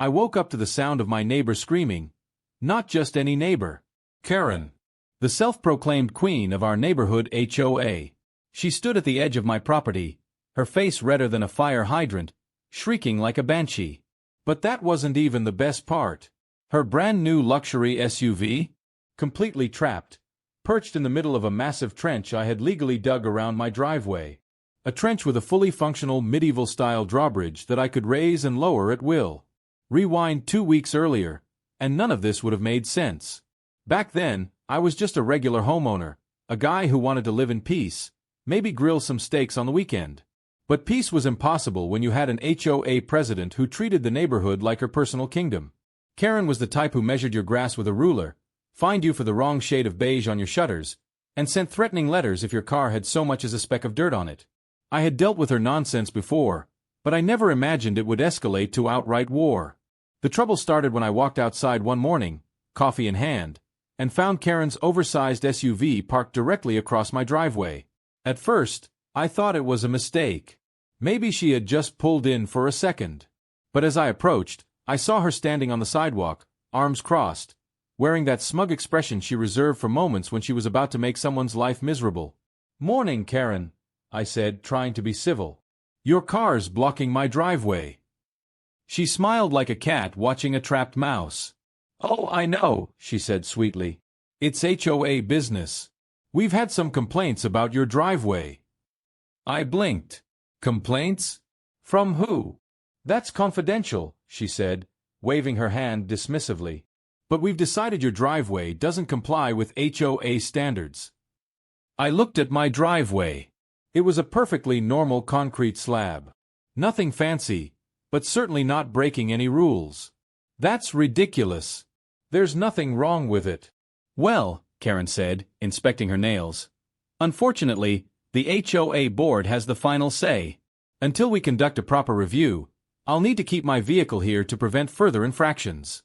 I woke up to the sound of my neighbor screaming. Not just any neighbor. Karen, the self-proclaimed queen of our neighborhood HOA. She stood at the edge of my property, her face redder than a fire hydrant, shrieking like a banshee. But that wasn't even the best part. Her brand-new luxury SUV? Completely trapped, perched in the middle of a massive trench I had legally dug around my driveway. A trench with a fully functional medieval-style drawbridge that I could raise and lower at will. Rewind 2 weeks earlier, and none of this would have made sense. Back then, I was just a regular homeowner, a guy who wanted to live in peace, maybe grill some steaks on the weekend. But peace was impossible when you had an HOA president who treated the neighborhood like her personal kingdom. Karen was the type who measured your grass with a ruler, fined you for the wrong shade of beige on your shutters, and sent threatening letters if your car had so much as a speck of dirt on it. I had dealt with her nonsense before, but I never imagined it would escalate to outright war. The trouble started when I walked outside one morning, coffee in hand, and found Karen's oversized SUV parked directly across my driveway. At first, I thought it was a mistake. Maybe she had just pulled in for a second. But as I approached, I saw her standing on the sidewalk, arms crossed, wearing that smug expression she reserved for moments when she was about to make someone's life miserable. "Morning, Karen," I said, trying to be civil. "Your car's blocking my driveway." She smiled like a cat watching a trapped mouse. "Oh, I know," she said sweetly. "It's HOA business. We've had some complaints about your driveway." I blinked. "Complaints? From who?" "That's confidential," she said, waving her hand dismissively. "But we've decided your driveway doesn't comply with HOA standards." I looked at my driveway. It was a perfectly normal concrete slab. Nothing fancy, but certainly not breaking any rules. "That's ridiculous. There's nothing wrong with it." "Well," Karen said, inspecting her nails, "unfortunately, the HOA board has the final say. Until we conduct a proper review, I'll need to keep my vehicle here to prevent further infractions."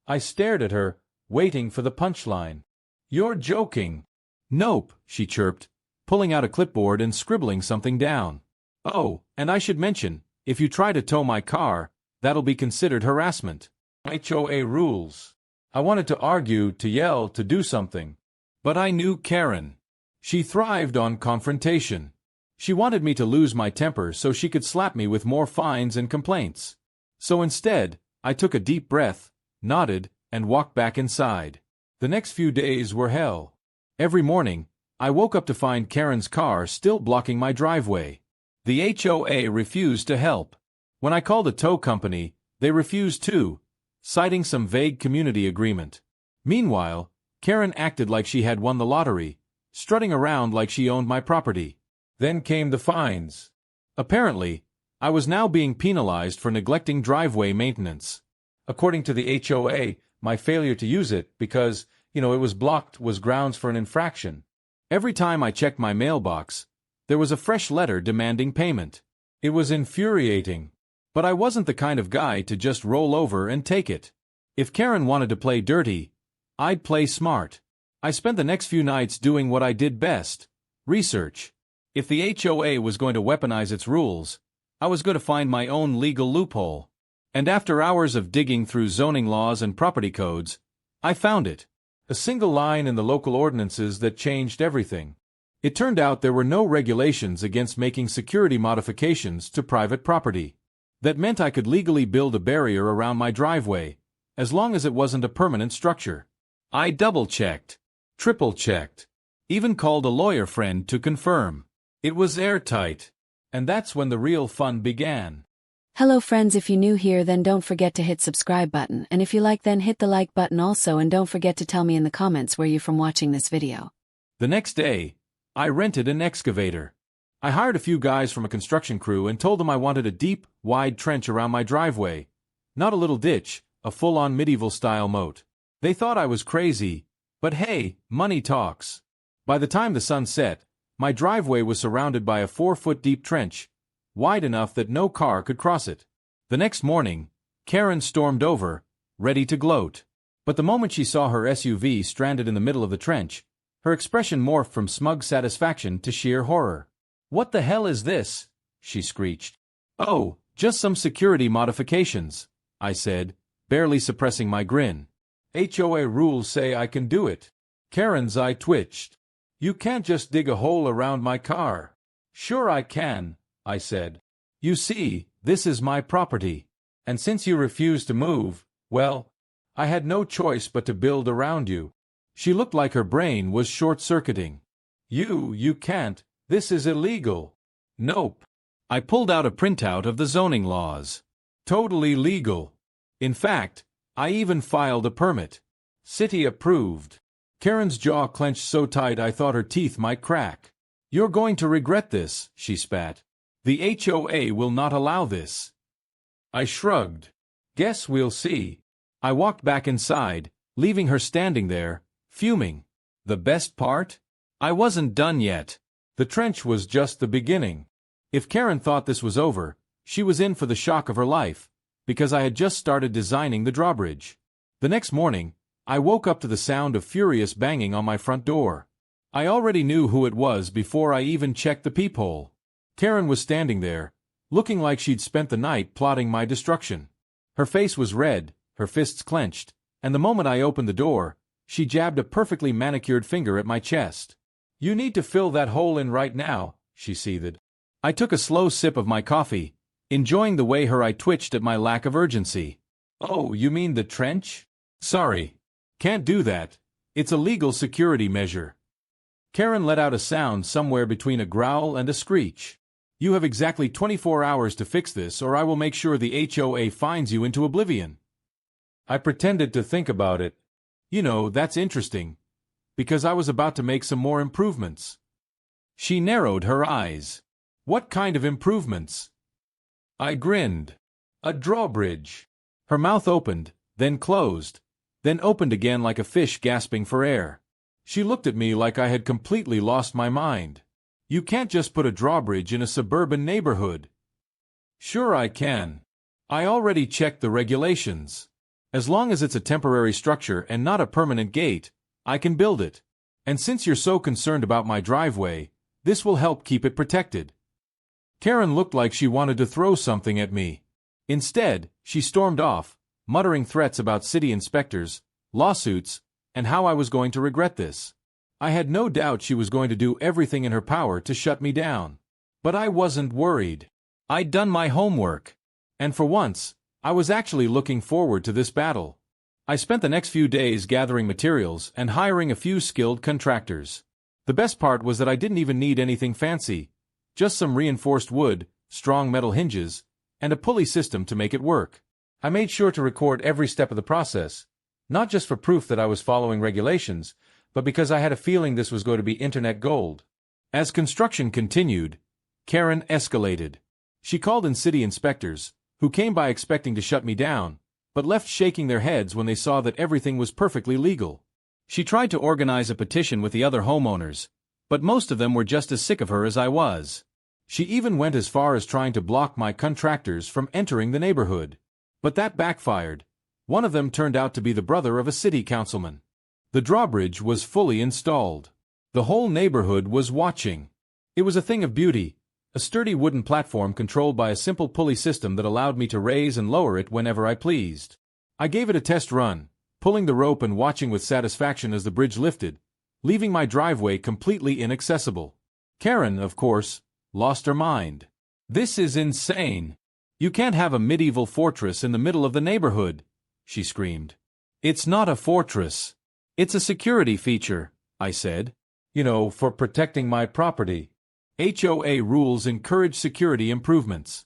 I stared at her, waiting for the punchline. "You're joking." "Nope," she chirped, pulling out a clipboard and scribbling something down. "Oh, and I should mention, if you try to tow my car, that'll be considered harassment. HOA rules." I wanted to argue, to yell, to do something. But I knew Karen. She thrived on confrontation. She wanted me to lose my temper so she could slap me with more fines and complaints. So instead, I took a deep breath, nodded, and walked back inside. The next few days were hell. Every morning, I woke up to find Karen's car still blocking my driveway. The HOA refused to help. When I called a tow company, they refused too, citing some vague community agreement. Meanwhile, Karen acted like she had won the lottery, strutting around like she owned my property. Then came the fines. Apparently, I was now being penalized for neglecting driveway maintenance. According to the HOA, my failure to use it because, it was blocked was grounds for an infraction. Every time I checked my mailbox, there was a fresh letter demanding payment. It was infuriating. But I wasn't the kind of guy to just roll over and take it. If Karen wanted to play dirty, I'd play smart. I spent the next few nights doing what I did best: research. If the HOA was going to weaponize its rules, I was going to find my own legal loophole. And after hours of digging through zoning laws and property codes, I found it. A single line in the local ordinances that changed everything. It turned out there were no regulations against making security modifications to private property. That meant I could legally build a barrier around my driveway, as long as it wasn't a permanent structure. I double-checked, triple-checked, even called a lawyer friend to confirm. It was airtight. And that's when the real fun began. Hello friends, if you're new here then don't forget to hit subscribe button, and if you like then hit the like button also, and don't forget to tell me in the comments where you're from watching this video. The next day, I rented an excavator. I hired a few guys from a construction crew and told them I wanted a deep, wide trench around my driveway. Not a little ditch, a full-on medieval-style moat. They thought I was crazy, but hey, money talks. By the time the sun set, my driveway was surrounded by a 4-foot-deep trench, wide enough that no car could cross it. The next morning, Karen stormed over, ready to gloat. But the moment she saw her SUV stranded in the middle of the trench, her expression morphed from smug satisfaction to sheer horror. "What the hell is this?" she screeched. "Oh, just some security modifications," I said, barely suppressing my grin. HOA rules say I can do it. Karen's eye twitched. You can't just dig a hole around my car. Sure I can, I said. You see, this is my property. And since you refuse to move, well, I had no choice but to build around you. She looked like her brain was short-circuiting. You can't. This is illegal. Nope. I pulled out a printout of the zoning laws. Totally legal. In fact, I even filed a permit. City approved. Karen's jaw clenched so tight I thought her teeth might crack. You're going to regret this, she spat. The HOA will not allow this. I shrugged. Guess we'll see. I walked back inside, leaving her standing there, fuming. The best part? I wasn't done yet. The trench was just the beginning. If Karen thought this was over, she was in for the shock of her life, because I had just started designing the drawbridge. The next morning, I woke up to the sound of furious banging on my front door. I already knew who it was before I even checked the peephole. Karen was standing there, looking like she'd spent the night plotting my destruction. Her face was red, her fists clenched, and the moment I opened the door, she jabbed a perfectly manicured finger at my chest. You need to fill that hole in right now, she seethed. I took a slow sip of my coffee, enjoying the way her eye twitched at my lack of urgency. Oh, you mean the trench? Sorry. Can't do that. It's a legal security measure. Karen let out a sound somewhere between a growl and a screech. You have exactly 24 hours to fix this or I will make sure the HOA fines you into oblivion. I pretended to think about it. You know, that's interesting, because I was about to make some more improvements. She narrowed her eyes. What kind of improvements? I grinned. A drawbridge. Her mouth opened, then closed, then opened again like a fish gasping for air. She looked at me like I had completely lost my mind. You can't just put a drawbridge in a suburban neighborhood. Sure I can. I already checked the regulations. As long as it's a temporary structure and not a permanent gate, I can build it. And since you're so concerned about my driveway, this will help keep it protected. Karen looked like she wanted to throw something at me. Instead, she stormed off, muttering threats about city inspectors, lawsuits, and how I was going to regret this. I had no doubt she was going to do everything in her power to shut me down. But I wasn't worried. I'd done my homework. And for once, I was actually looking forward to this battle. I spent the next few days gathering materials and hiring a few skilled contractors. The best part was that I didn't even need anything fancy, just some reinforced wood, strong metal hinges, and a pulley system to make it work. I made sure to record every step of the process, not just for proof that I was following regulations, but because I had a feeling this was going to be internet gold. As construction continued, Karen escalated. She called in city inspectors, who came by expecting to shut me down, but left shaking their heads when they saw that everything was perfectly legal. She tried to organize a petition with the other homeowners, but most of them were just as sick of her as I was. She even went as far as trying to block my contractors from entering the neighborhood. But that backfired. One of them turned out to be the brother of a city councilman. The drawbridge was fully installed. The whole neighborhood was watching. It was a thing of beauty, a sturdy wooden platform controlled by a simple pulley system that allowed me to raise and lower it whenever I pleased. I gave it a test run, pulling the rope and watching with satisfaction as the bridge lifted, leaving my driveway completely inaccessible. Karen, of course, lost her mind. This is insane. You can't have a medieval fortress in the middle of the neighborhood, she screamed. It's not a fortress. It's a security feature, I said. You know, for protecting my property. HOA rules encourage security improvements.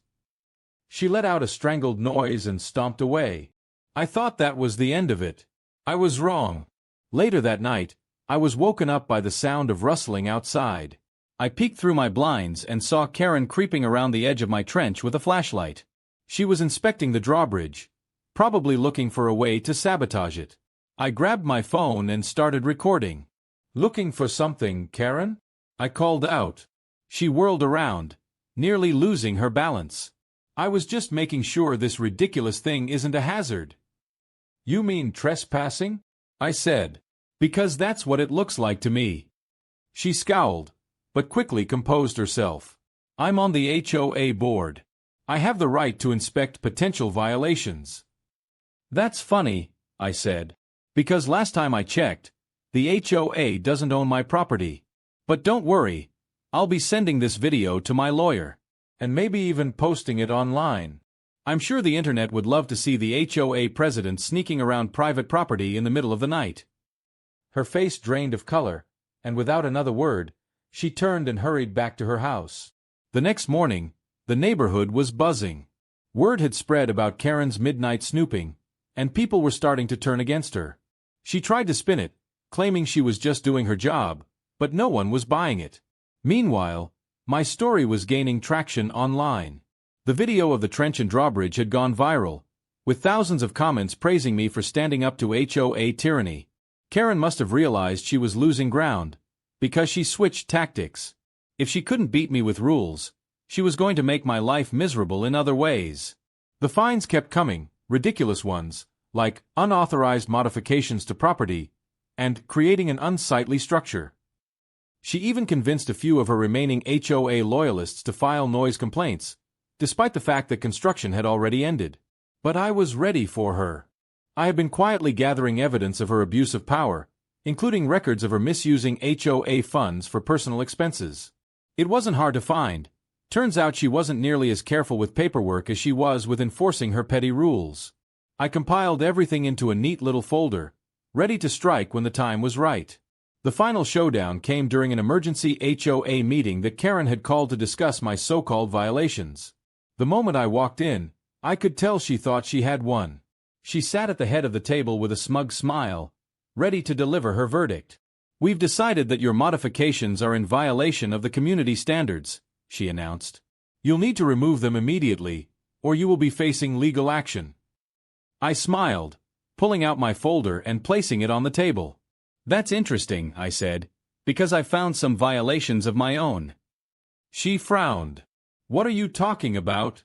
She let out a strangled noise and stomped away. I thought that was the end of it. I was wrong. Later that night, I was woken up by the sound of rustling outside. I peeked through my blinds and saw Karen creeping around the edge of my trench with a flashlight. She was inspecting the drawbridge, probably looking for a way to sabotage it. I grabbed my phone and started recording. Looking for something, Karen? I called out. She whirled around, nearly losing her balance. I was just making sure this ridiculous thing isn't a hazard. You mean trespassing? I said. Because that's what it looks like to me. She scowled, but quickly composed herself. I'm on the HOA board. I have the right to inspect potential violations. That's funny, I said. Because last time I checked, the HOA doesn't own my property. But don't worry, I'll be sending this video to my lawyer. And maybe even posting it online. I'm sure the internet would love to see the HOA president sneaking around private property in the middle of the night. Her face drained of color, and without another word, she turned and hurried back to her house. The next morning, the neighborhood was buzzing. Word had spread about Karen's midnight snooping, and people were starting to turn against her. She tried to spin it, claiming she was just doing her job, but no one was buying it. Meanwhile, my story was gaining traction online. The video of the trench in Drawbridge had gone viral, with thousands of comments praising me for standing up to HOA tyranny. Karen must have realized she was losing ground, because she switched tactics. If she couldn't beat me with rules, she was going to make my life miserable in other ways. The fines kept coming, ridiculous ones, like unauthorized modifications to property, and creating an unsightly structure. She even convinced a few of her remaining HOA loyalists to file noise complaints, despite the fact that construction had already ended. But I was ready for her. I had been quietly gathering evidence of her abuse of power, including records of her misusing HOA funds for personal expenses. It wasn't hard to find. Turns out she wasn't nearly as careful with paperwork as she was with enforcing her petty rules. I compiled everything into a neat little folder, ready to strike when the time was right. The final showdown came during an emergency HOA meeting that Karen had called to discuss my so-called violations. The moment I walked in, I could tell she thought she had won. She sat at the head of the table with a smug smile, ready to deliver her verdict. "We've decided that your modifications are in violation of the community standards," she announced. "You'll need to remove them immediately, or you will be facing legal action." I smiled, pulling out my folder and placing it on the table. "That's interesting," I said, "because I found some violations of my own." She frowned. "What are you talking about?"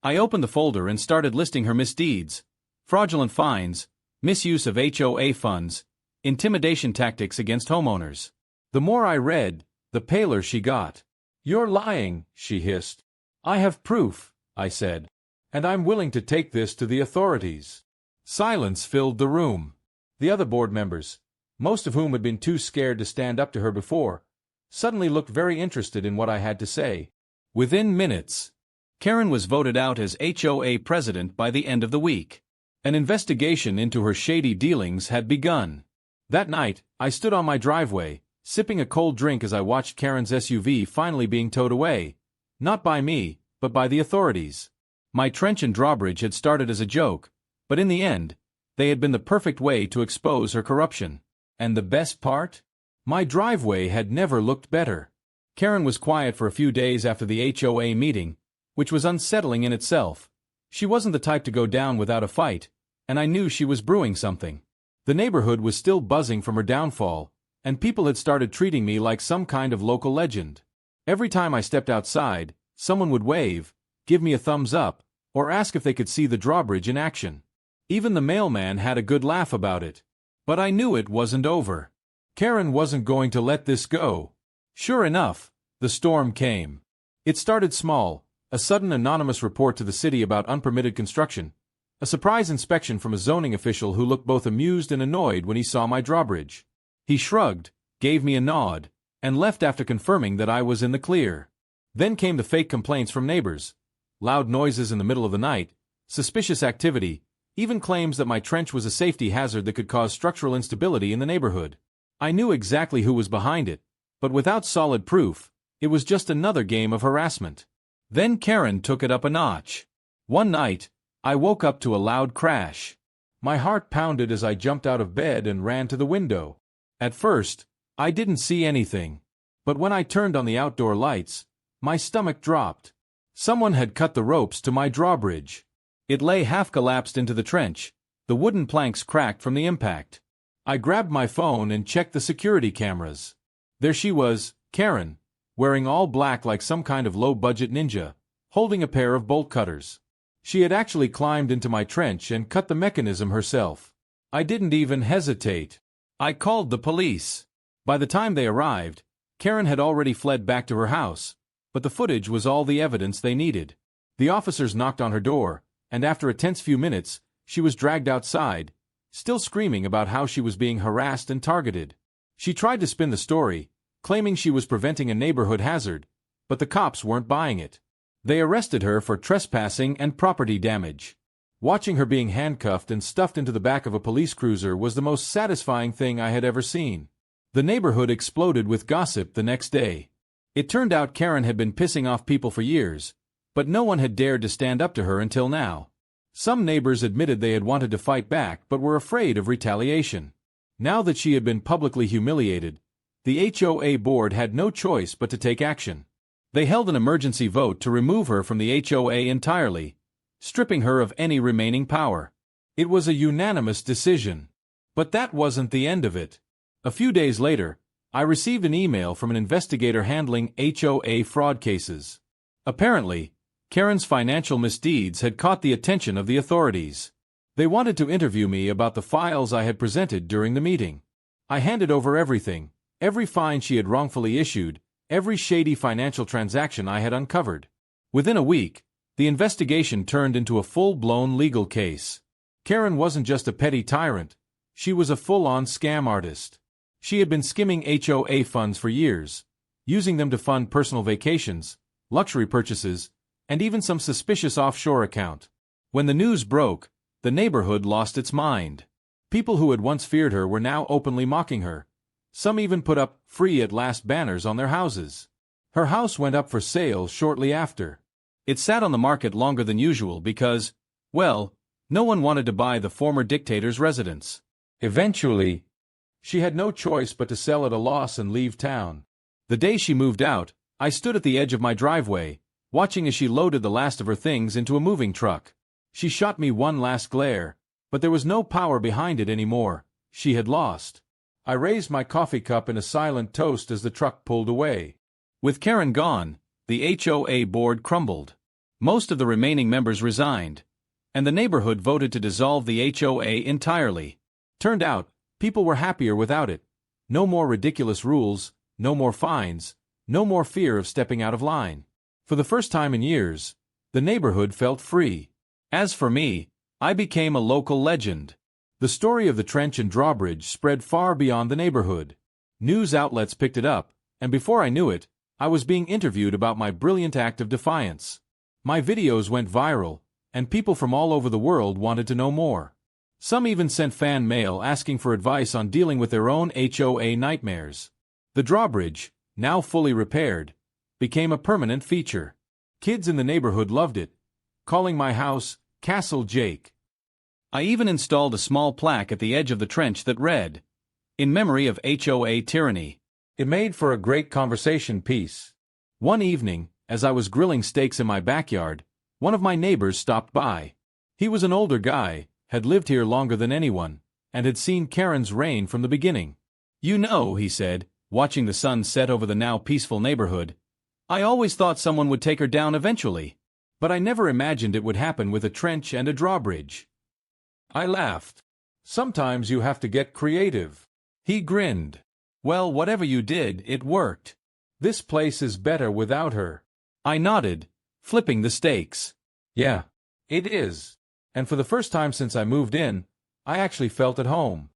I opened the folder and started listing her misdeeds: fraudulent fines, misuse of HOA funds, intimidation tactics against homeowners. The more I read, the paler she got. "You're lying," she hissed. "I have proof," I said, "and I'm willing to take this to the authorities." Silence filled the room. The other board members, most of whom had been too scared to stand up to her before, suddenly looked very interested in what I had to say. Within minutes, Karen was voted out as HOA president by the end of the week. An investigation into her shady dealings had begun. That night, I stood on my driveway, sipping a cold drink as I watched Karen's SUV finally being towed away, not by me, but by the authorities. My trench and drawbridge had started as a joke, but in the end, they had been the perfect way to expose her corruption. And the best part? My driveway had never looked better. Karen was quiet for a few days after the HOA meeting, which was unsettling in itself. She wasn't the type to go down without a fight, and I knew she was brewing something. The neighborhood was still buzzing from her downfall, and people had started treating me like some kind of local legend. Every time I stepped outside, someone would wave, give me a thumbs up, or ask if they could see the drawbridge in action. Even the mailman had a good laugh about it. But I knew it wasn't over. Karen wasn't going to let this go. Sure enough, the storm came. It started small: a sudden anonymous report to the city about unpermitted construction, a surprise inspection from a zoning official who looked both amused and annoyed when he saw my drawbridge. He shrugged, gave me a nod, and left after confirming that I was in the clear. Then came the fake complaints from neighbors: loud noises in the middle of the night, suspicious activity, even claims that my trench was a safety hazard that could cause structural instability in the neighborhood. I knew exactly who was behind it, but without solid proof, it was just another game of harassment. Then Karen took it up a notch. One night, I woke up to a loud crash. My heart pounded as I jumped out of bed and ran to the window. At first, I didn't see anything, but when I turned on the outdoor lights, my stomach dropped. Someone had cut the ropes to my drawbridge. It lay half-collapsed into the trench, the wooden planks cracked from the impact. I grabbed my phone and checked the security cameras. There she was, Karen, wearing all black like some kind of low-budget ninja, holding a pair of bolt cutters. She had actually climbed into my trench and cut the mechanism herself. I didn't even hesitate. I called the police. By the time they arrived, Karen had already fled back to her house, but the footage was all the evidence they needed. The officers knocked on her door, and after a tense few minutes, she was dragged outside, still screaming about how she was being harassed and targeted. She tried to spin the story, claiming she was preventing a neighborhood hazard, but the cops weren't buying it. They arrested her for trespassing and property damage. Watching her being handcuffed and stuffed into the back of a police cruiser was the most satisfying thing I had ever seen. The neighborhood exploded with gossip the next day. It turned out Karen had been pissing off people for years, but no one had dared to stand up to her until now. Some neighbors admitted they had wanted to fight back but were afraid of retaliation. Now that she had been publicly humiliated, the HOA board had no choice but to take action. They held an emergency vote to remove her from the HOA entirely, stripping her of any remaining power. It was a unanimous decision. But that wasn't the end of it. A few days later, I received an email from an investigator handling HOA fraud cases. Apparently, Karen's financial misdeeds had caught the attention of the authorities. They wanted to interview me about the files I had presented during the meeting. I handed over everything, every fine she had wrongfully issued, every shady financial transaction I had uncovered. Within a week, the investigation turned into a full-blown legal case. Karen wasn't just a petty tyrant, she was a full-on scam artist. She had been skimming HOA funds for years, using them to fund personal vacations, luxury purchases, and even some suspicious offshore account. When the news broke, the neighborhood lost its mind. People who had once feared her were now openly mocking her. Some even put up "free at last" banners on their houses. Her house went up for sale shortly after. It sat on the market longer than usual because, well, no one wanted to buy the former dictator's residence. Eventually, she had no choice but to sell at a loss and leave town. The day she moved out, I stood at the edge of my driveway, watching as she loaded the last of her things into a moving truck. She shot me one last glare, but there was no power behind it anymore. She had lost. I raised my coffee cup in a silent toast as the truck pulled away. With Karen gone, the HOA board crumbled. Most of the remaining members resigned, and the neighborhood voted to dissolve the HOA entirely. Turned out, people were happier without it. No more ridiculous rules, no more fines, no more fear of stepping out of line. For the first time in years, the neighborhood felt free. As for me, I became a local legend. The story of the trench and drawbridge spread far beyond the neighborhood. News outlets picked it up, and before I knew it, I was being interviewed about my brilliant act of defiance. My videos went viral, and people from all over the world wanted to know more. Some even sent fan mail asking for advice on dealing with their own HOA nightmares. The drawbridge, now fully repaired, became a permanent feature. Kids in the neighborhood loved it, calling my house Castle Jake. I even installed a small plaque at the edge of the trench that read, "In memory of HOA tyranny." It made for a great conversation piece. One evening, as I was grilling steaks in my backyard, one of my neighbors stopped by. He was an older guy, had lived here longer than anyone, and had seen Karen's reign from the beginning. "You know," he said, watching the sun set over the now peaceful neighborhood, "I always thought someone would take her down eventually. But I never imagined it would happen with a trench and a drawbridge." I laughed. "Sometimes you have to get creative." He grinned. "Well, whatever you did, it worked. This place is better without her." I nodded, flipping the steaks. "Yeah, it is. And for the first time since I moved in, I actually felt at home."